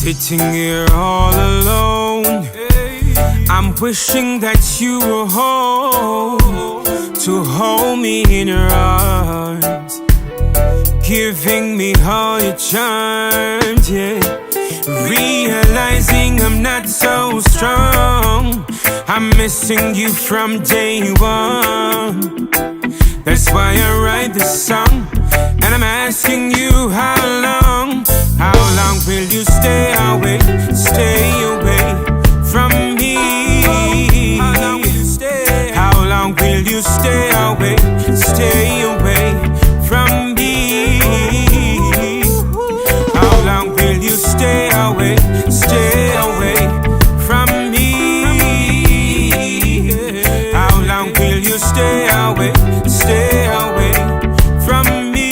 sitting here all alone. I'm wishing that you were home to hold me in your arms, giving me all your charms, yeah. Realizing I'm not so strong, I'm missing you from day one. That's why I write this song, and I'm asking you how long will you stay away from me? How long will you stay? How long will you stay away from me? How long will you stay away from me? How long will you stay away from me?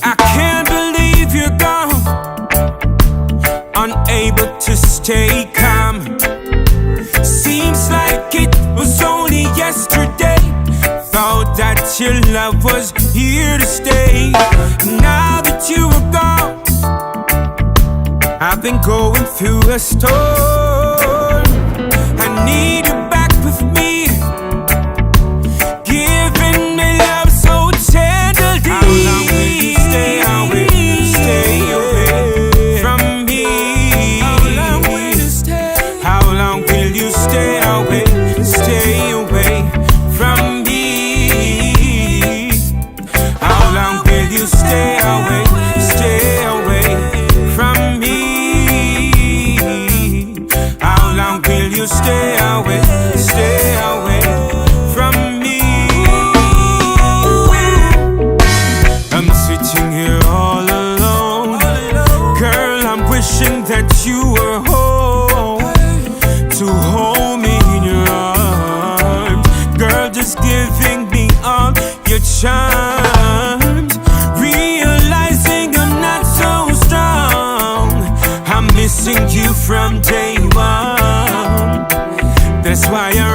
I can't believe you're gone, unable to stay calm. Seems like it was only yesterday. Thought that your love was here to stay. Now that you are gone, I've been going through a storm. I need you back with me, giving me love so tenderly. How long will you stay away from me? How long will you stay? How long will you stay away from me? How long will you stay away from me? How long will you stay away from me? I'm sitting here all alone. Girl, I'm wishing that you were home to hold me in your arms. Girl, just giving me all your charms. Realizing I'm not so strong, I'm missing you from day one. That's why I